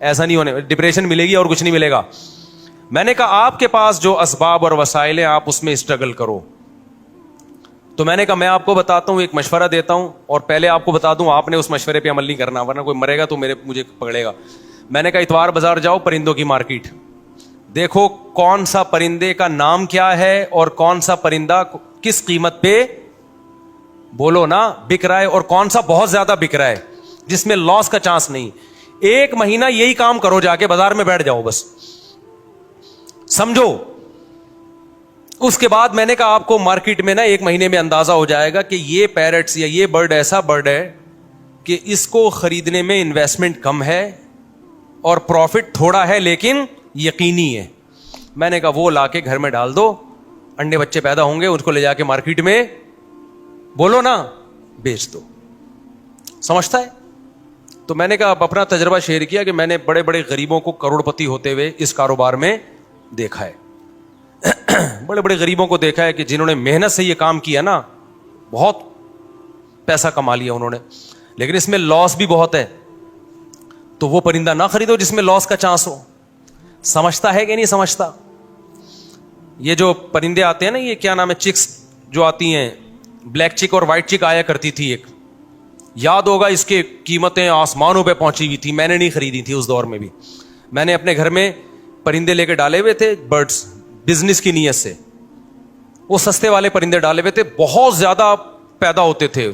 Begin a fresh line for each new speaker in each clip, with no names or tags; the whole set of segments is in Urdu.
ایسا نہیں ہونے, ڈپریشن ملے گی اور کچھ نہیں ملے گا. میں نے کہا آپ کے پاس جو اسباب اور وسائل ہیں آپ اس میں اسٹرگل کرو. تو میں نے کہا میں آپ کو بتاتا ہوں, ایک مشورہ دیتا ہوں, اور پہلے آپ کو بتا دوں آپ نے اس مشورے پہ عمل نہیں کرنا ورنہ کوئی مرے گا تو مجھے پکڑے گا. میں نے کہا اتوار بازار جاؤ, پرندوں کی مارکیٹ دیکھو کون سا پرندے کا نام کیا ہے اور کون سا پرندہ کس قیمت پہ بولو نا بک رہا ہے, اور کون سا بہت زیادہ بک رہا ہے جس میں لاس کا چانس نہیں. 1 مہینہ یہی کام کرو, جا کے بازار میں بیٹھ جاؤ بس, سمجھو. اس کے بعد میں نے کہا آپ کو مارکیٹ میں نا 1 مہینے میں اندازہ ہو جائے گا کہ یہ پیرٹس یا یہ برڈ ایسا برڈ ہے کہ اس کو خریدنے میں انویسٹمنٹ کم ہے اور پروفٹ تھوڑا ہے لیکن یقینی ہے. میں نے کہا وہ لا کے گھر میں ڈال دو, انڈے بچے پیدا ہوں گے, اس کو لے جا کے مارکیٹ میں بولو نا بیچ دو. سمجھتا ہے؟ تو میں نے کہا اپنا تجربہ شیئر کیا کہ میں نے بڑے بڑے غریبوں کو کروڑپتی ہوتے ہوئے اس کاروبار میں دیکھا ہے. بڑے بڑے غریبوں کو دیکھا ہے کہ جنہوں نے محنت سے یہ کام کیا نا, بہت پیسہ کما لیا انہوں نے, لیکن اس میں لاس بھی بہت ہے. تو وہ پرندہ نہ خریدو جس میں لاس کا چانس ہو. سمجھتا ہے کہ نہیں سمجھتا؟ یہ جو پرندے آتے ہیں نا, یہ کیا نام ہے, چکس جو آتی ہیں, بلیک چک اور وائٹ چک آیا کرتی تھی ایک, یاد ہوگا اس کے قیمتیں آسمانوں پہ پہنچی ہوئی تھی. میں نے نہیں خریدی تھی اس دور میں بھی, میں نے اپنے گھر میں پرندے لے کے ڈالے ہوئے تھے, برڈز, بزنس کی نیت سے. وہ سستے والے پرندے ڈالے ہوئے تھے, بہت زیادہ پیدا ہوتے تھے.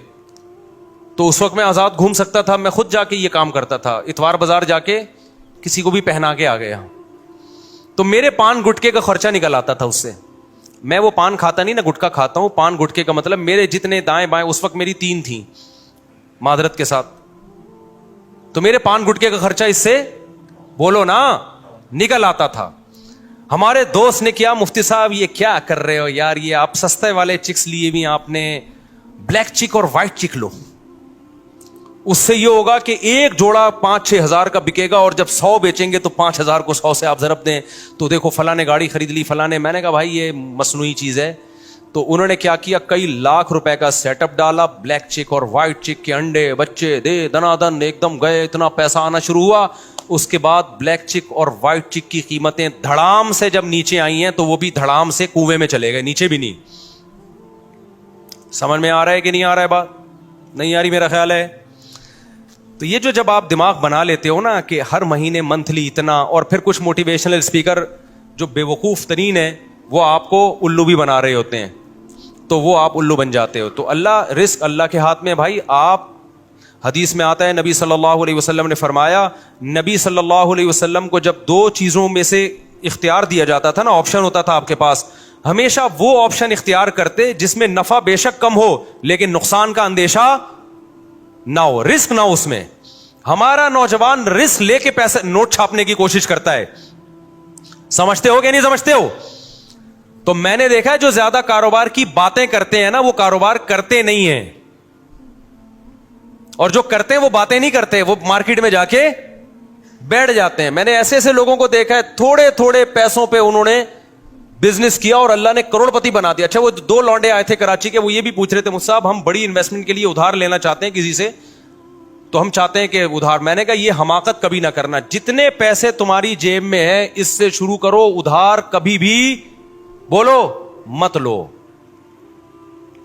تو اس وقت میں آزاد گھوم سکتا تھا, میں خود جا کے یہ کام کرتا تھا, اتوار بازار جا کے کسی کو بھی پہنا کے آ گیا. تو میرے پان گٹکے کا خرچہ نکل آتا تھا اس سے. میں وہ پان کھاتا نہیں نا, گٹکا کھاتا ہوں. پان گٹکے کا مطلب میرے جتنے دائیں بائیں, اس وقت میری 3 تھیں معذرت کے ساتھ, تو میرے پان گٹکے کا خرچہ اس سے بولو نا نکل آتا تھا. ہمارے دوست نے کیا, مفتی صاحب یہ کیا کر رہے ہو یار, یہ آپ سستے والے چکس لیے بھی, آپ نے بلیک چک اور وائٹ چک لو. اس سے یہ ہوگا کہ ایک جوڑا 5-6 ہزار کا بکے گا, اور جب 100 بیچیں گے تو 5,000 کو 100 سے آپ ضرب دیں تو دیکھو فلاں نے گاڑی خرید لی, فلاں نے. میں نے کہا بھائی یہ مصنوعی چیز ہے. تو انہوں نے کیا کیا, کئی لاکھ روپے کا سیٹ اپ ڈالا, بلیک چک اور وائٹ چک کے انڈے بچے دے دنا دن ایک دم گئے, اتنا پیسہ آنا شروع ہوا. اس کے بعد بلیک چک اور وائٹ چک کی قیمتیں دھڑام سے جب نیچے آئی ہیں تو وہ بھی دھڑام سے کنویں میں چلے گئے, نیچے بھی نہیں. سمجھ میں آ رہا ہے کہ نہیں آ رہا ہے؟ بات نہیں آ رہی میرا خیال ہے. تو یہ جو جب آپ دماغ بنا لیتے ہو نا کہ ہر مہینے منتھلی اتنا, اور پھر کچھ موٹیویشنل اسپیکر جو بے وقوف ترین ہے وہ آپ کو الو بھی بنا رہے ہوتے ہیں, تو وہ آپ الو بن جاتے ہو. تو اللہ, رزق اللہ کے ہاتھ میں بھائی. آپ حدیث میں آتا ہے, نبی صلی اللہ علیہ وسلم نے فرمایا, نبی صلی اللہ علیہ وسلم کو جب 2 چیزوں میں سے اختیار دیا جاتا تھا نا, آپشن ہوتا تھا آپ کے پاس, ہمیشہ وہ آپشن اختیار کرتے جس میں نفع بے شک کم ہو لیکن نقصان کا اندیشہ نہ ہو, رسک نہ ہو اس میں. ہمارا نوجوان رسک لے کے پیسے نوٹ چھاپنے کی کوشش کرتا ہے. سمجھتے ہو کہ نہیں سمجھتے ہو؟ تو میں نے دیکھا ہے جو زیادہ کاروبار کی باتیں کرتے ہیں نا وہ کاروبار کرتے نہیں ہیں, اور جو کرتے ہیں وہ باتیں نہیں کرتے, وہ مارکیٹ میں جا کے بیٹھ جاتے ہیں. میں نے ایسے ایسے لوگوں کو دیکھا ہے, تھوڑے تھوڑے پیسوں پہ انہوں نے بزنس کیا اور اللہ نے کروڑپتی بنا دیا. اچھا وہ 2 لونڈے آئے تھے کراچی کے, وہ یہ بھی پوچھ رہے تھے, مجھ صاحب ہم بڑی انویسٹمنٹ کے لیے ادھار لینا چاہتے ہیں کسی سے, تو ہم چاہتے ہیں کہ ادھار. میں نے کہا یہ حماقت کبھی نہ کرنا, جتنے پیسے تمہاری جیب میں ہے اس سے شروع کرو, ادھار کبھی بھی بولو مت لو,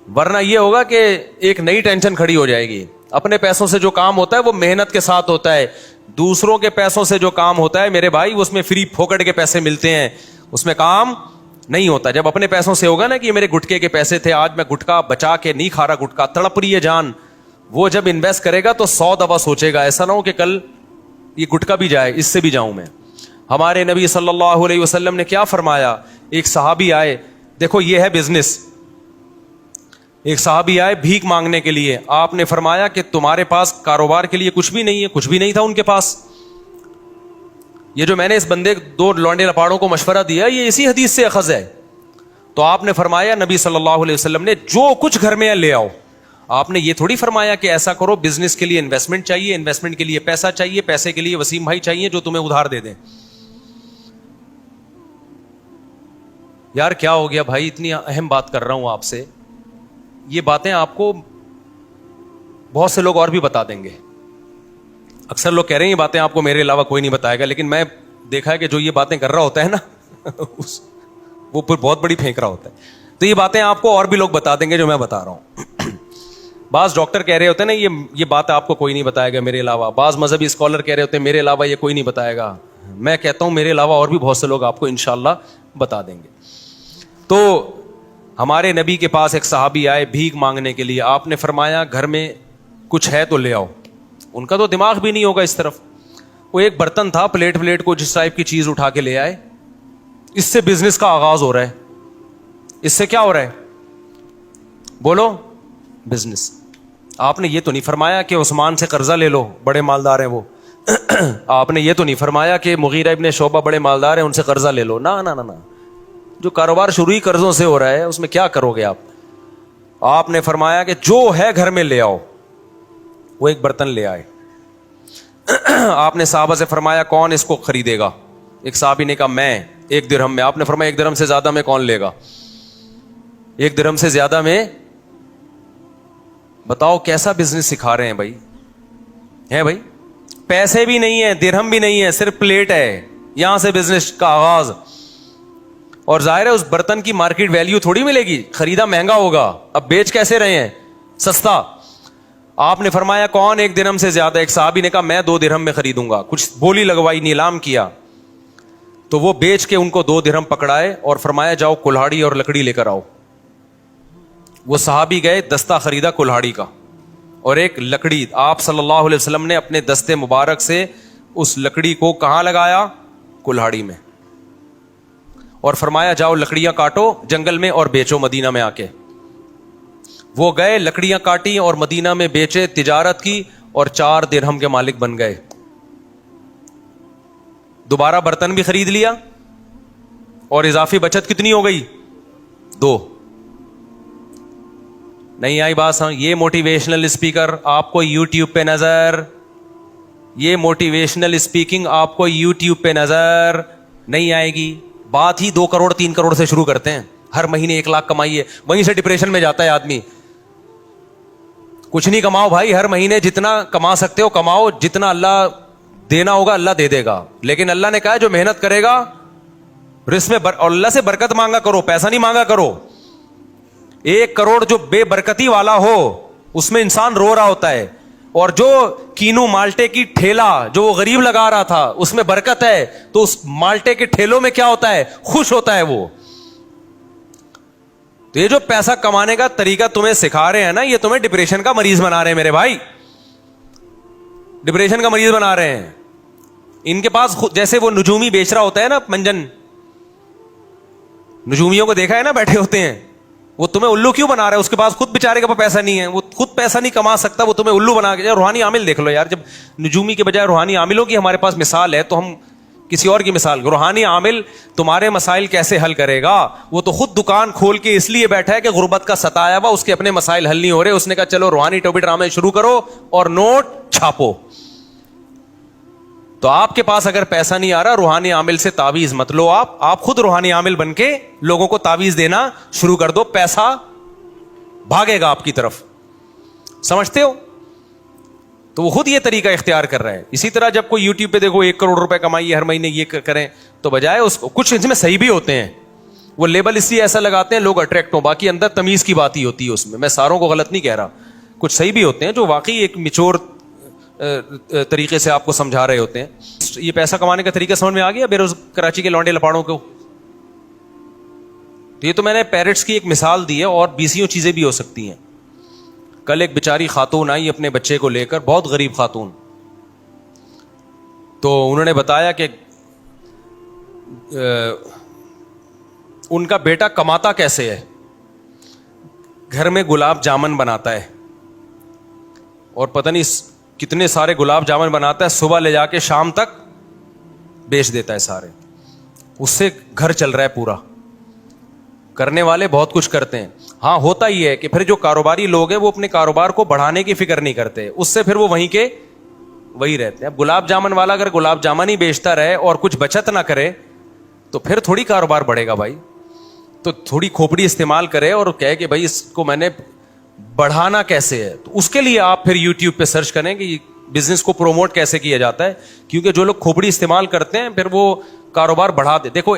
ورنہ یہ ہوگا کہ ایک نئی ٹینشن کھڑی ہو جائے گی. اپنے پیسوں سے جو کام ہوتا ہے وہ محنت کے ساتھ ہوتا ہے, دوسروں کے پیسوں سے جو کام ہوتا ہے میرے بھائی اس میں فری پھوکٹ کے پیسے ملتے ہیں, اس میں کام نہیں ہوتا. جب اپنے پیسوں سے ہوگا نا کہ یہ میرے گٹکے کے پیسے تھے, آج میں گٹکا بچا کے نہیں کھا رہا, گٹکا تڑپ رہی ہے جان, وہ جب انویسٹ کرے گا تو 100 دفعہ سوچے گا, ایسا نہ ہو کہ کل یہ گٹکا بھی جائے, اس سے بھی جاؤں میں. ہمارے نبی صلی اللہ علیہ وسلم نے کیا فرمایا, ایک صحابی آئے, دیکھو یہ ہے بزنس, ایک صحابی آئے بھیک مانگنے کے لیے, آپ نے فرمایا کہ تمہارے پاس کاروبار کے لیے کچھ بھی نہیں ہے, کچھ بھی نہیں تھا ان کے پاس. یہ جو میں نے اس بندے 2 لونڈے لپاڑوں کو مشورہ دیا یہ اسی حدیث سے اخذ ہے. تو آپ نے فرمایا, نبی صلی اللہ علیہ وسلم نے, جو کچھ گھر میں ہے لے آؤ. آپ نے یہ تھوڑی فرمایا کہ ایسا کرو, بزنس کے لیے انویسٹمنٹ چاہیے, انویسٹمنٹ کے لیے پیسہ چاہیے, پیسے کے لیے وسیم بھائی چاہیے جو تمہیں ادھار دے دیں. یار کیا ہو گیا بھائی, اتنی اہم بات کر رہا ہوں آپ سے, یہ باتیں آپ کو بہت سے لوگ اور بھی بتا دیں گے. اکثر لوگ کہہ رہے ہیں یہ باتیں آپ کو میرے علاوہ کوئی نہیں بتائے گا, لیکن میں دیکھا ہے کہ جو یہ باتیں کر رہا ہوتا ہے نا وہ پھر بہت بڑی پھینک رہا ہوتا ہے. تو یہ باتیں آپ کو اور بھی لوگ بتا دیں گے جو میں بتا رہا ہوں. بعض ڈاکٹر کہہ رہے ہوتے ہیں نا یہ بات آپ کو کوئی نہیں بتائے گا میرے علاوہ. بعض مذہبی اسکالر کہہ رہے ہوتے ہیں میرے علاوہ یہ کوئی نہیں بتائے گا. میں کہتا ہوں میرے علاوہ اور بھی بہت سے لوگ آپ کو انشاءاللہ بتا دیں گے. تو ہمارے نبی کے پاس ایک صحابی آئے بھیک مانگنے کے لیے. آپ نے فرمایا گھر میں کچھ ہے تو لے آؤ. ان کا تو دماغ بھی نہیں ہوگا اس طرف. وہ ایک برتن تھا, پلیٹ کو جس ٹائپ کی چیز اٹھا کے لے آئے. اس سے بزنس کا آغاز ہو رہا ہے. اس سے کیا ہو رہا ہے بولو؟ بزنس. آپ نے یہ تو نہیں فرمایا کہ عثمان سے قرضہ لے لو, بڑے مالدار ہیں وہ. آپ نے یہ تو نہیں فرمایا کہ مغیرہ ابن شعبہ بڑے مالدار ہیں ان سے قرضہ لے لو. نہ نہ نہ, جو کاروبار شروع ہی قرضوں سے ہو رہا ہے اس میں کیا کرو گے آپ. آپ نے فرمایا کہ جو ہے گھر میں لے آؤ. وہ ایک برتن لے آئے. آپ نے صحابہ سے فرمایا کون اس کو خریدے گا؟ ایک صحابی نے کہا میں, 1 درہم میں. آپ نے فرمایا 1 درہم سے زیادہ میں کون لے گا؟ 1 درہم سے زیادہ میں. بتاؤ کیسا بزنس سکھا رہے ہیں بھائی. ہے بھائی, پیسے بھی نہیں ہے, درہم بھی نہیں ہے, صرف پلیٹ ہے. یہاں سے بزنس کا آغاز. اور ظاہر ہے اس برتن کی مارکیٹ ویلیو تھوڑی ملے گی, خریدا مہنگا ہوگا. اب بیچ کیسے رہے ہیں؟ سستا. آپ نے فرمایا کون 1 درہم سے زیادہ؟ ایک صحابی نے کہا میں 2 درہم میں خریدوں گا. کچھ بولی لگوائی, نیلام کیا. تو وہ بیچ کے ان کو 2 درہم پکڑائے اور فرمایا جاؤ کلہاڑی اور لکڑی لے کر آؤ. وہ صحابی گئے, دستہ خریدا کلہاڑی کا اور ایک لکڑی. آپ صلی اللہ علیہ وسلم نے اپنے دستے مبارک سے اس لکڑی کو کہاں لگایا؟ کلہاڑی میں. اور فرمایا جاؤ لکڑیاں کاٹو جنگل میں اور بیچو مدینہ میں آ کے. وہ گئے, لکڑیاں کاٹی اور مدینہ میں بیچے, تجارت کی اور 4 درہم کے مالک بن گئے. دوبارہ برتن بھی خرید لیا اور اضافی بچت کتنی ہو گئی؟ 2. نہیں آئی بات سمجھ؟ یہ موٹیویشنل اسپیکر آپ کو یوٹیوب پہ نظر, یہ موٹیویشنل اسپیکنگ آپ کو یوٹیوب پہ نظر نہیں آئے گی. بات ہی 2 کروڑ 3 کروڑ سے شروع کرتے ہیں. ہر مہینے 1 لاکھ کمائیے, وہیں سے ڈپریشن میں جاتا ہے آدمی. کچھ نہیں کماؤ بھائی, ہر مہینے جتنا کما سکتے ہو کماؤ, جتنا اللہ دینا ہوگا اللہ دے دے گا. لیکن اللہ نے کہا جو محنت کرے گا رزق میں اور اللہ سے برکت مانگا کرو, پیسہ نہیں مانگا کرو. 1 کروڑ جو بے برکتی والا ہو اس میں انسان رو رہا ہوتا ہے, اور جو کینو مالٹے کی ٹھیلا جو وہ غریب لگا رہا تھا اس میں برکت ہے, تو اس مالٹے کے ٹھیلوں میں کیا ہوتا ہے؟ خوش ہوتا ہے وہ. تو یہ جو پیسہ کمانے کا طریقہ تمہیں سکھا رہے ہیں نا, یہ تمہیں ڈپریشن کا مریض بنا رہے ہیں میرے بھائی, ڈپریشن کا مریض بنا رہے ہیں. ان کے پاس جیسے وہ نجومی بیچ رہا ہوتا ہے نا, منجن نجومیوں کو دیکھا ہے نا بیٹھے ہوتے ہیں, وہ تمہیں الو کیوں بنا رہا ہے؟ اس کے پاس خود بیچارے کے پاس پیسہ نہیں ہے, وہ خود پیسہ نہیں کما سکتا, وہ تمہیں الو بنا کے. روحانی عامل دیکھ لو یار, جب نجومی کے بجائے روحانی عاملوں کی ہمارے پاس مثال ہے تو ہم کسی اور کی مثال. روحانی عامل تمہارے مسائل کیسے حل کرے گا؟ وہ تو خود دکان کھول کے اس لیے بیٹھا ہے کہ غربت کا ستایا ہوا, اس کے اپنے مسائل حل نہیں ہو رہے. اس نے کہا چلو روحانی ٹوپی ڈرامے شروع کرو اور نوٹ چھاپو. تو آپ کے پاس اگر پیسہ نہیں آ رہا, روحانی عامل سے تعویذ مت لو. آپ خود روحانی عامل بن کے لوگوں کو تعویذ دینا شروع کر دو, پیسہ بھاگے گا آپ کی طرف. سمجھتے ہو؟ تو وہ خود یہ طریقہ اختیار کر رہا ہے. اسی طرح جب کوئی یوٹیوب پہ دیکھو 1 کروڑ روپے کمائیے ہر مہینے یہ کریں, تو بجائے اس کو کچھ اس میں صحیح بھی ہوتے ہیں, وہ لیبل اس لیے ایسا لگاتے ہیں لوگ اٹریکٹ ہوں, باقی اندر تمیز کی بات ہی ہوتی ہے اس میں. میں ساروں کو غلط نہیں کہہ رہا, کچھ صحیح بھی ہوتے ہیں جو واقعی ایک میچور طریقے سے آپ کو سمجھا رہے ہوتے ہیں. یہ پیسہ کمانے کا طریقہ سمجھ میں آ گیا کراچی کے لونڈے لپاڑوں کو؟ تو یہ تو میں نے پیرٹس کی ایک مثال دی ہے, اور 20 چیزیں بھی ہو سکتی ہیں. کل ایک بیچاری خاتون آئی اپنے بچے کو لے کر, بہت غریب خاتون. تو انہوں نے بتایا کہ ان کا بیٹا کماتا کیسے ہے, گھر میں گلاب جامن بناتا ہے, اور پتہ نہیں کتنے سارے گلاب جامن بناتا ہے, صبح لے جا کے شام تک بیچ دیتا ہے سارے. اس سے گھر چل رہا ہے پورا. کرنے والے بہت کچھ کرتے ہیں. ہاں ہوتا ہی ہے کہ پھر جو کاروباری لوگ ہیں وہ اپنے کاروبار کو بڑھانے کی فکر نہیں کرتے, اس سے پھر وہ وہیں کے وہی رہتے ہیں. اب گلاب جامن والا اگر گلاب جامن ہی بیچتا رہے اور کچھ بچت نہ کرے تو پھر تھوڑی کاروبار بڑھے گا بھائی. تو تھوڑی کھوپڑی استعمال کرے اور کہے کہ بھائی اس کو میں نے بڑھانا کیسے ہے. تو اس کے لیے آپ پھر یوٹیوب پہ سرچ کریں کہ بزنس کو پروموٹ کیسے کیا جاتا ہے, کیونکہ جو لوگ کھوپڑی استعمال کرتے ہیں پھر وہ کاروبار بڑھا دے. دیکھو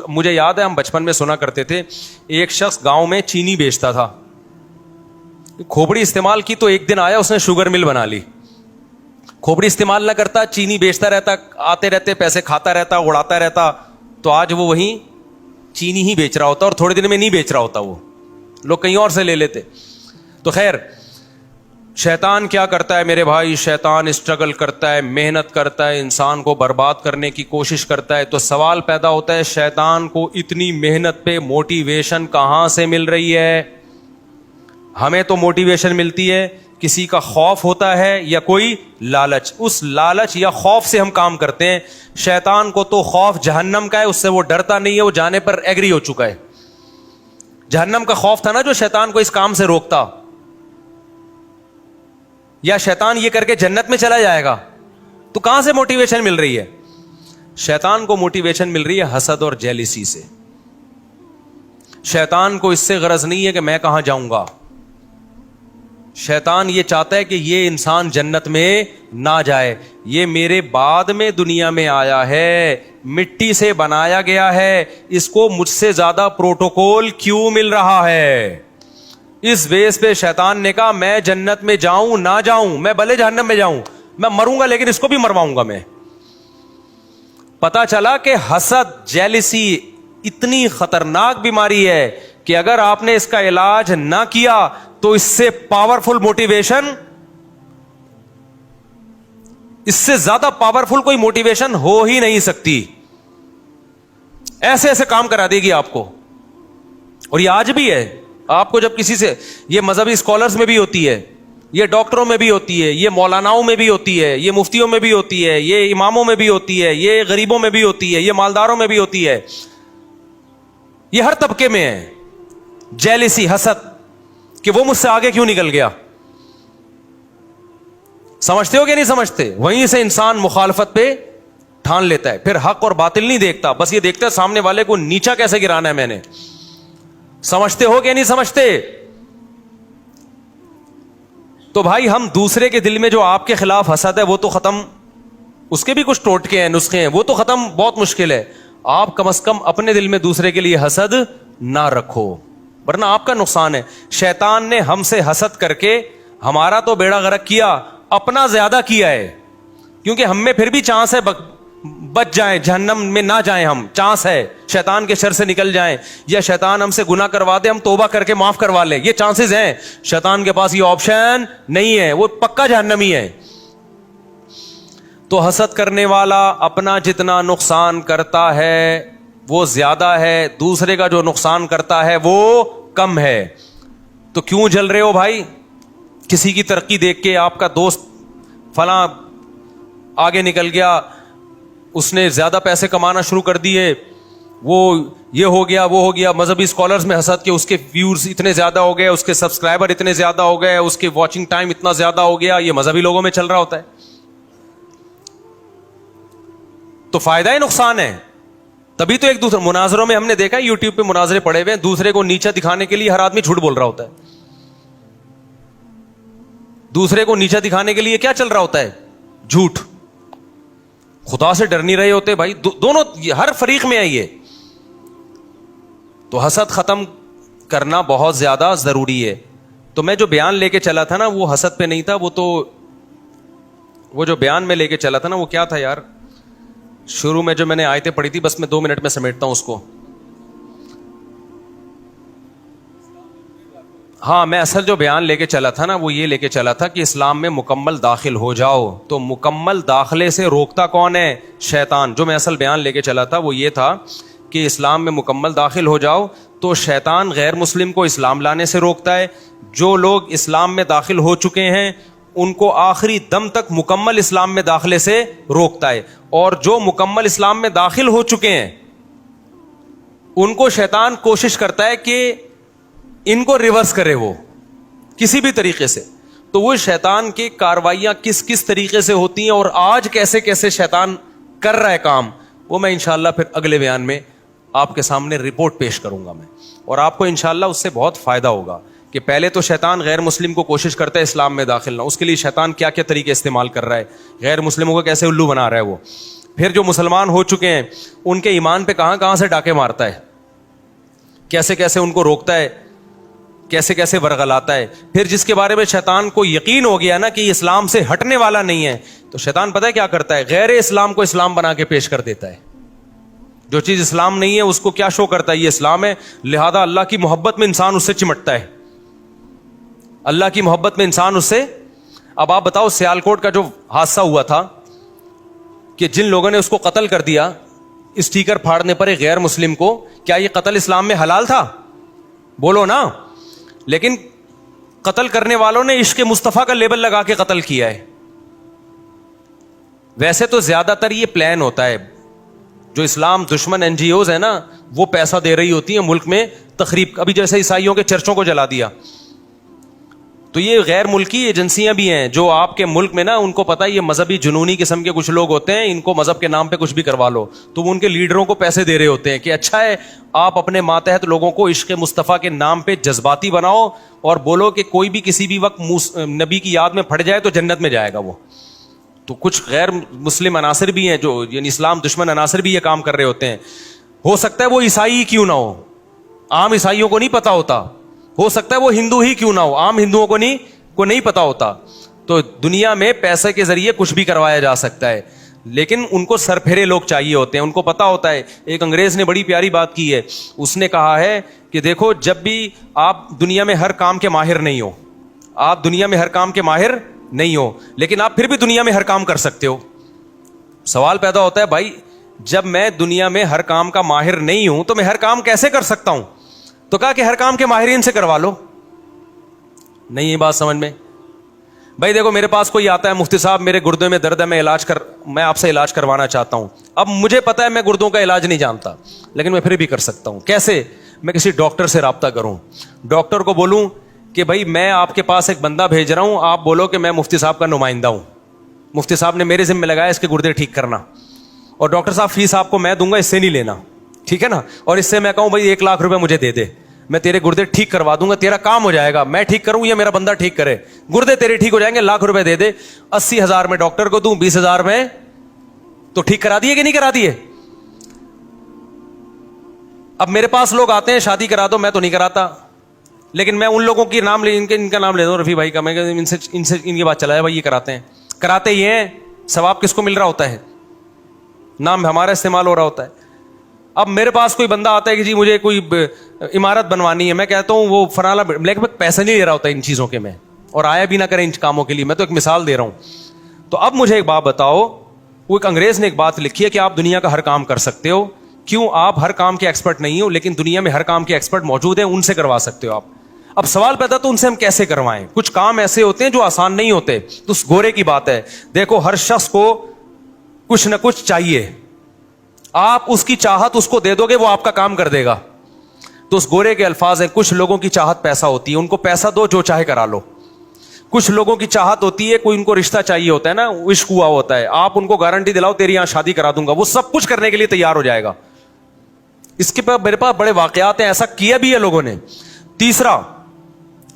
مجھے یاد ہے ہم بچپن میں سنا کرتے تھے, ایک شخص گاؤں میں چینی بیچتا تھا, کھوپڑی استعمال کی تو ایک دن آیا اس نے شوگر مل بنا لی. کھوپڑی استعمال نہ کرتا, چینی بیچتا رہتا, آتے رہتے پیسے کھاتا رہتا, اڑاتا رہتا, تو آج وہ وہیں چینی ہی بیچ رہا ہوتا, اور تھوڑے دن میں نہیں بیچ رہا ہوتا, وہ لوگ کہیں اور سے لے لیتے. تو خیر, شیطان کیا کرتا ہے میرے بھائی, شیطان اسٹرگل کرتا ہے, محنت کرتا ہے, انسان کو برباد کرنے کی کوشش کرتا ہے. تو سوال پیدا ہوتا ہے, شیطان کو اتنی محنت پہ موٹیویشن کہاں سے مل رہی ہے؟ ہمیں تو موٹیویشن ملتی ہے, کسی کا خوف ہوتا ہے یا کوئی لالچ, اس لالچ یا خوف سے ہم کام کرتے ہیں. شیطان کو تو خوف جہنم کا ہے, اس سے وہ ڈرتا نہیں ہے, وہ جانے پر ایگری ہو چکا ہے. جہنم کا خوف تھا نا جو شیطان کو اس کام سے روکتا, یا شیطان یہ کر کے جنت میں چلا جائے گا. تو کہاں سے موٹیویشن مل رہی ہے؟ شیطان کو موٹیویشن مل رہی ہے حسد اور جیلسی سے. شیطان کو اس سے غرض نہیں ہے کہ میں کہاں جاؤں گا. شیطان یہ چاہتا ہے کہ یہ انسان جنت میں نہ جائے, یہ میرے بعد میں دنیا میں آیا ہے, مٹی سے بنایا گیا ہے, اس کو مجھ سے زیادہ پروٹوکول کیوں مل رہا ہے؟ اس بیس پہ شیطان نے کہا میں جنت میں جاؤں نہ جاؤں, میں بھلے جہنم میں جاؤں, میں مروں گا لیکن اس کو بھی مرواؤں گا میں. پتا چلا کہ حسد, جیلسی اتنی خطرناک بیماری ہے کہ اگر آپ نے اس کا علاج نہ کیا تو اس سے پاورفل موٹیویشن, اس سے زیادہ پاورفل کوئی موٹیویشن ہو ہی نہیں سکتی. ایسے ایسے کام کرا دے گی آپ کو. اور یہ آج بھی ہے, آپ کو جب کسی سے, یہ مذہبی اسکالرز میں بھی ہوتی ہے, یہ ڈاکٹروں میں بھی ہوتی ہے, یہ مولاناؤں میں بھی ہوتی ہے, یہ مفتیوں میں بھی ہوتی ہے, یہ اماموں میں بھی ہوتی ہے, یہ غریبوں میں بھی ہوتی ہے, یہ مالداروں میں بھی ہوتی ہے, یہ ہر طبقے میں ہے. جیلسی, حسد, کہ وہ مجھ سے آگے کیوں نکل گیا. سمجھتے ہو کہ نہیں سمجھتے؟ وہیں سے انسان مخالفت پہ ٹھان لیتا ہے, پھر حق اور باطل نہیں دیکھتا, بس یہ دیکھتا ہے سامنے والے کو نیچا کیسے گرانا ہے میں نے. سمجھتے ہو کہ نہیں سمجھتے؟ تو بھائی ہم دوسرے کے دل میں جو آپ کے خلاف حسد ہے وہ تو ختم, اس کے بھی کچھ ٹوٹکے ہیں, نسخے ہیں, وہ تو ختم بہت مشکل ہے. آپ کم از کم اپنے دل میں دوسرے کے لیے حسد نہ رکھو, ورنہ آپ کا نقصان ہے. شیطان نے ہم سے حسد کر کے ہمارا تو بیڑا غرق کیا, اپنا زیادہ کیا ہے, کیونکہ ہم میں پھر بھی چانس ہے بچ جائیں, جہنم میں نہ جائیں, ہم چانس ہے شیطان کے شر سے نکل جائیں, یا شیطان ہم سے گناہ کروا دے, ہم توبہ کر کے معاف کروا لیں, یہ چانسز ہیں. شیطان کے پاس یہ آپشن نہیں ہے, وہ پکا جہنمی ہے. تو حسد کرنے والا اپنا جتنا نقصان کرتا ہے وہ زیادہ ہے, دوسرے کا جو نقصان کرتا ہے وہ کم ہے. تو کیوں جل رہے ہو بھائی؟ کسی کی ترقی دیکھ کے, آپ کا دوست فلاں آگے نکل گیا, اس نے زیادہ پیسے کمانا شروع کر دیے, وہ یہ ہو گیا وہ ہو گیا. مذہبی اسکالرز میں حسد کہ اس کے ویورز اتنے زیادہ ہو گئے, اس کے سبسکرائبر اتنے زیادہ ہو گئے, اس کے واچنگ ٹائم اتنا زیادہ ہو گیا. یہ مذہبی لوگوں میں چل رہا ہوتا ہے. تو فائدہ ہے نقصان ہے. تبھی تو ایک دوسرے مناظروں میں ہم نے دیکھا, یوٹیوب پہ مناظرے پڑے ہوئے ہیں, دوسرے کو نیچا دکھانے کے لیے ہر آدمی جھوٹ بول رہا ہوتا ہے. دوسرے کو نیچا دکھانے کے لیے کیا چل رہا ہوتا ہے؟ جھوٹ. خدا سے ڈر نہیں رہے ہوتے بھائی. دونوں, ہر فریق میں ہے یہ. تو حسد ختم کرنا بہت زیادہ ضروری ہے. تو میں جو بیان لے کے چلا تھا نا وہ حسد پہ نہیں تھا, وہ جو بیان میں لے کے چلا تھا نا وہ کیا تھا یار, شروع میں جو میں نے آیتیں پڑھی تھی, بس میں 2 منٹ میں سمیٹتا ہوں اس کو. ہاں, میں اصل جو بیان لے کے چلا تھا نا وہ یہ لے کے چلا تھا کہ اسلام میں مکمل داخل ہو جاؤ. تو مکمل داخلے سے روکتا کون ہے؟ شیطان. جو میں اصل بیان لے کے چلا تھا وہ یہ تھا کہ اسلام میں مکمل داخل ہو جاؤ تو شیطان غیر مسلم کو اسلام لانے سے روکتا ہے. جو لوگ اسلام میں داخل ہو چکے ہیں ان کو آخری دم تک مکمل اسلام میں داخلے سے روکتا ہے, اور جو مکمل اسلام میں داخل ہو چکے ہیں ان کو شیطان کوشش کرتا ہے کہ ان کو ریورس کرے وہ کسی بھی طریقے سے. تو وہ شیطان کی کاروائیاں کس کس طریقے سے ہوتی ہیں اور آج کیسے کیسے شیطان کر رہا ہے کام, وہ میں انشاءاللہ پھر اگلے بیان میں آپ کے سامنے رپورٹ پیش کروں گا میں, اور آپ کو انشاءاللہ اس سے بہت فائدہ ہوگا کہ پہلے تو شیطان غیر مسلم کو کوشش کرتا ہے اسلام میں داخل نہ، اس کے لیے شیطان کیا کیا طریقے استعمال کر رہا ہے، غیر مسلموں کو کیسے الو بنا رہا ہے وہ، پھر جو مسلمان ہو چکے ہیں ان کے ایمان پہ کہاں کہاں سے ڈاکے مارتا ہے، کیسے کیسے ان کو روکتا ہے، کیسے کیسے ورغلاتا ہے. پھر جس کے بارے میں شیطان کو یقین ہو گیا نا کہ یہ اسلام سے ہٹنے والا نہیں ہے، تو شیطان پتہ ہے کیا کرتا ہے، غیر اسلام کو اسلام بنا کے پیش کر دیتا ہے. جو چیز اسلام نہیں ہے اس کو کیا شو کرتا ہے، یہ اسلام ہے، لہذا اللہ کی محبت میں انسان اس سے چمٹتا ہے، اللہ کی محبت میں انسان اس سے. اب آپ بتاؤ سیالکوٹ کا جو حادثہ ہوا تھا کہ جن لوگوں نے اس کو قتل کر دیا اسٹیکر پھاڑنے پر ایک غیر مسلم کو، کیا یہ قتل اسلام میں حلال تھا؟ بولو نا. لیکن قتل کرنے والوں نے عشق مصطفیٰ کا لیبل لگا کے قتل کیا ہے. ویسے تو زیادہ تر یہ پلان ہوتا ہے، جو اسلام دشمن این جی اوز ہے نا وہ پیسہ دے رہی ہوتی ہیں ملک میں تخریب. ابھی جیسے عیسائیوں کے چرچوں کو جلا دیا، تو یہ غیر ملکی ایجنسیاں بھی ہیں جو آپ کے ملک میں نا ان کو پتا ہے یہ مذہبی جنونی قسم کے کچھ لوگ ہوتے ہیں، ان کو مذہب کے نام پہ کچھ بھی کروا لو، تو وہ ان کے لیڈروں کو پیسے دے رہے ہوتے ہیں کہ اچھا ہے آپ اپنے ماتحت لوگوں کو عشق مصطفیٰ کے نام پہ جذباتی بناؤ اور بولو کہ کوئی بھی کسی بھی وقت نبی کی یاد میں پھٹ جائے تو جنت میں جائے گا وہ. تو کچھ غیر مسلم عناصر بھی ہیں جو یعنی اسلام دشمن عناصر بھی یہ کام کر رہے ہوتے ہیں. ہو سکتا ہے وہ عیسائی کیوں نہ ہو، عام عیسائیوں کو نہیں پتا ہوتا، ہو سکتا ہے وہ ہندو ہی کیوں نہ ہو، عام ہندوؤں کو نہیں پتا ہوتا. تو دنیا میں پیسے کے ذریعے کچھ بھی کروایا جا سکتا ہے، لیکن ان کو سر پھیرے لوگ چاہیے ہوتے ہیں، ان کو پتا ہوتا ہے. ایک انگریز نے بڑی پیاری بات کی ہے، اس نے کہا ہے کہ دیکھو جب بھی آپ دنیا میں ہر کام کے ماہر نہیں ہو، آپ دنیا میں ہر کام کے ماہر نہیں ہو، لیکن آپ پھر بھی دنیا میں ہر کام کر سکتے ہو. سوال پیدا ہوتا ہے بھائی جب میں دنیا میں ہر کام کا ماہر نہیں ہوں تو میں ہر کام کیسے کر سکتا ہوں؟ تو کہا کہ ہر کام کے ماہرین سے کروا لو. نہیں یہ بات سمجھ میں؟ بھائی دیکھو میرے پاس کوئی آتا ہے، مفتی صاحب میرے گردے میں درد ہے، میں آپ سے علاج کروانا چاہتا ہوں. اب مجھے پتا ہے میں گردوں کا علاج نہیں جانتا، لیکن میں پھر بھی کر سکتا ہوں. کیسے؟ میں کسی ڈاکٹر سے رابطہ کروں، ڈاکٹر کو بولوں کہ بھائی میں آپ کے پاس ایک بندہ بھیج رہا ہوں، آپ بولو کہ میں مفتی صاحب کا نمائندہ ہوں، مفتی صاحب نے میرے ذمہ لگایا اس کے گردے ٹھیک کرنا، اور ڈاکٹر صاحب فیس آپ کو میں دوں گا، اس سے نہیں لینا، ٹھیک ہے نا؟ اور اس سے میں کہوں بھائی 1 لاکھ روپے مجھے دے دے، میں تیرے گردے ٹھیک کروا دوں گا، تیرا کام ہو جائے گا، میں ٹھیک کروں یا میرا بندہ ٹھیک کرے، گردے تیرے ٹھیک ہو جائیں گے، 1,00,000 روپے دے دے. 80,000 میں ڈاکٹر کو دوں، 20,000 میں تو ٹھیک کرا دیے کہ نہیں کرا دیے؟ اب میرے پاس لوگ آتے ہیں شادی کرا دو، میں تو نہیں کراتا، لیکن میں ان لوگوں کی نام ان کا نام لے دوں، رفیع بھائی کا، میں ان سے ان کی بات چلایا بھائی یہ کراتے یہ ہیں، ثواب کس کو مل رہا ہوتا ہے؟ نام ہمارا استعمال ہو رہا ہوتا ہے. اب میرے پاس کوئی بندہ آتا ہے کہ جی مجھے کوئی عمارت بنوانی ہے، میں کہتا ہوں وہ فلانا، لیکن پیسے نہیں لے رہا ہوتا ان چیزوں کے میں، اور آیا بھی نہ کریں ان کاموں کے لیے، میں تو ایک مثال دے رہا ہوں. تو اب مجھے ایک بات بتاؤ، وہ ایک انگریز نے ایک بات لکھی ہے کہ آپ دنیا کا ہر کام کر سکتے ہو، کیوں آپ ہر کام کے ایکسپرٹ نہیں ہو، لیکن دنیا میں ہر کام کے ایکسپرٹ موجود ہیں، ان سے کروا سکتے ہو آپ. اب سوال پیدا تو ان سے ہم کیسے کروائیں؟ کچھ کام ایسے ہوتے ہیں جو آسان نہیں ہوتے. تو اس گورے کی بات ہے، دیکھو ہر شخص کو کچھ نہ کچھ چاہیے، آپ اس کی چاہت اس کو دے دو گے وہ آپ کا کام کر دے گا. تو اس گورے کے الفاظ ہیں، کچھ لوگوں کی چاہت پیسہ ہوتی ہے، ان کو پیسہ دو جو چاہے کرا لو. کچھ لوگوں کی چاہت ہوتی ہے، کوئی ان کو رشتہ چاہیے ہوتا ہے نا، عشق ہوا ہوتا ہے، آپ ان کو گارنٹی دلاؤ تیری یہاں شادی کرا دوں گا، وہ سب کچھ کرنے کے لیے تیار ہو جائے گا. اس کے میرے پاس بڑے واقعات ہیں، ایسا کیا بھی ہے لوگوں نے. تیسرا،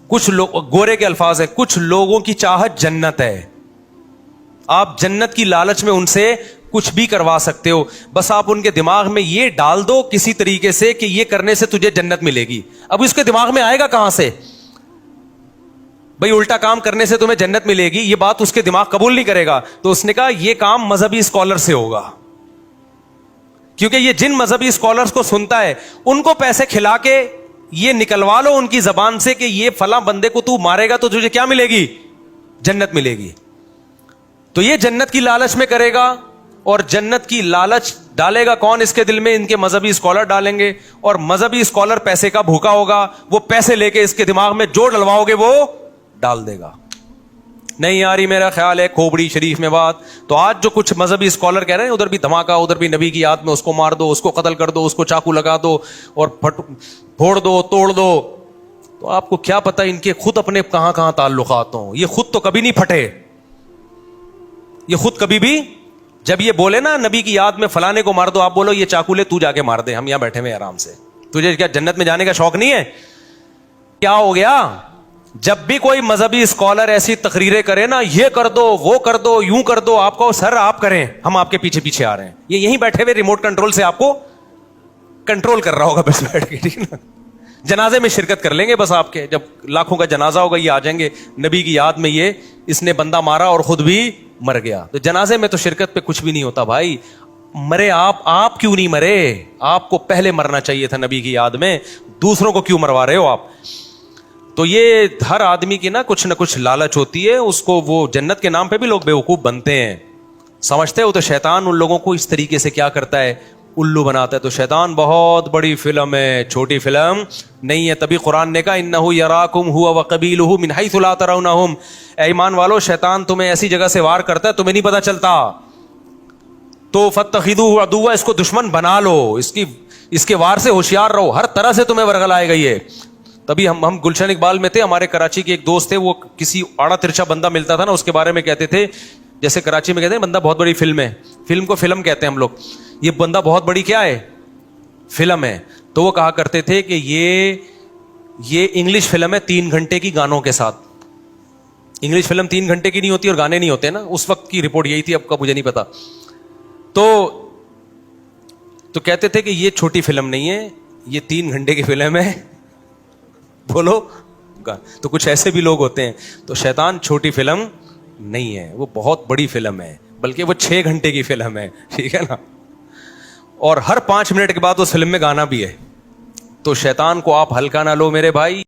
کچھ لوگ، گورے کے الفاظ ہیں، کچھ لوگوں کی چاہت جنت ہے، آپ جنت کی لالچ میں ان سے کچھ بھی کروا سکتے ہو، بس آپ ان کے دماغ میں یہ ڈال دو کسی طریقے سے کہ یہ کرنے سے تجھے جنت ملے گی. اب اس کے دماغ میں آئے گا کہاں سے بھئی الٹا کام کرنے سے تمہیں جنت ملے گی؟ یہ بات اس کے دماغ قبول نہیں کرے گا. تو اس نے کہا یہ کام مذہبی اسکالر سے ہوگا، کیونکہ یہ جن مذہبی اسکالرز کو سنتا ہے ان کو پیسے کھلا کے یہ نکلوا لو ان کی زبان سے کہ یہ فلاں بندے کو تو مارے گا تو تجھے کیا ملے گی؟ جنت ملے گی. تو یہ جنت کی لالچ میں کرے گا، اور جنت کی لالچ ڈالے گا کون اس کے دل میں؟ ان کے مذہبی اسکالر ڈالیں گے، اور مذہبی اسکالر پیسے کا بھوکا ہوگا، وہ پیسے لے کے اس کے دماغ میں جو ڈلواؤ گے وہ ڈال دے گا. نہیں آ رہی میرا خیال ہے کھوبڑی شریف میں بات؟ تو آج جو کچھ مذہبی اسکالر کہہ رہے ہیں ادھر بھی دھماکہ، ادھر بھی نبی کی یاد میں اس کو مار دو، اس کو قتل کر دو، اس کو چاقو لگا دو اور پھوڑ دو، توڑ دو. تو آپ کو کیا پتا ان کے خود اپنے کہاں کہاں تعلقات ہوں. یہ خود تو کبھی نہیں پھٹے، یہ خود کبھی بھی، جب یہ بولے نا نبی کی یاد میں فلانے کو مار دو، آپ بولو یہ چاقو لے تو جا کے مار دے، ہم یہاں بیٹھے ہوئے آرام سے، تجھے کیا جنت میں جانے کا شوق نہیں ہے؟ کیا ہو گیا؟ جب بھی کوئی مذہبی اسکالر ایسی تقریریں کرے نا، یہ کر دو وہ کر دو یوں کر دو، آپ کو سر آپ کریں، ہم آپ کے پیچھے پیچھے آ رہے ہیں. یہ یہیں بیٹھے ہوئے ریموٹ کنٹرول سے آپ کو کنٹرول کر رہا ہوگا بس بیٹھ کے، ٹھیک نا. جنازے میں شرکت کر لیں گے بس آپ کے، جب لاکھوں کا جنازہ ہوگا یہ آ جائیں گے نبی کی یاد میں، یہ اس نے بندہ مارا اور خود بھی مر گیا. تو جنازے میں تو شرکت پہ کچھ بھی نہیں ہوتا بھائی. مرے آپ کیوں نہیں مرے؟ آپ کو پہلے مرنا چاہیے تھا نبی کی یاد میں، دوسروں کو کیوں مروا رہے ہو آپ؟ تو یہ ہر آدمی کی نا کچھ نہ کچھ لالچ ہوتی ہے، اس کو وہ جنت کے نام پہ بھی لوگ بیوقوف بنتے ہیں. سمجھتے ہو؟ تو شیطان ان لوگوں کو اس طریقے سے کیا کرتا ہے، الو بناتا ہے. تو شیطان بہت بڑی فلم ہے، چھوٹی فلم نہیں ہے. تبھی قرآن نے کہا انہ یراکم ہوا وقبیلہ من حیث لا ترونہم. اے ایمان والو، شیطان تمہیں ایسی جگہ سے وار کرتا ہے تمہیں نہیں پتا چلتا. تو فاتخذوہ عدوا، اس کو دشمن بنا لو، اس کے وار سے ہوشیار رہو، ہر طرح سے تمہیں ورغلائے گا یہ. تبھی ہم گلشن اقبال میں تھے، ہمارے کراچی کے ایک دوست تھے، وہ کسی آڑا ترچا بندہ ملتا تھا نا، اس کے بارے میں کہتے تھے، جیسے کراچی میں کہتے ہیں بندہ بہت بڑی فلم ہے، فلم کو فلم کہتے ہیں ہم لوگ، یہ بندہ بہت بڑی کیا ہے، فلم ہے. تو وہ کہا کرتے تھے کہ یہ انگلش فلم ہے 3 گھنٹے کی گانوں کے ساتھ. انگلش فلم 3 گھنٹے کی نہیں ہوتی اور گانے نہیں ہوتے نا، اس وقت کی رپورٹ یہی تھی، اب کا مجھے نہیں پتا. تو کہتے تھے کہ یہ چھوٹی فلم نہیں ہے، یہ 3 گھنٹے کی فلم ہے. بولو. تو کچھ ایسے بھی لوگ ہوتے ہیں. تو شیطان چھوٹی فلم نہیں ہے، وہ بہت بڑی فلم ہے، بلکہ وہ 6 گھنٹے کی فلم ہے، ٹھیک ہے نا. اور ہر 5 منٹ کے بعد اس فلم میں گانا بھی ہے. تو شیطان کو آپ ہلکا نہ لو میرے بھائی.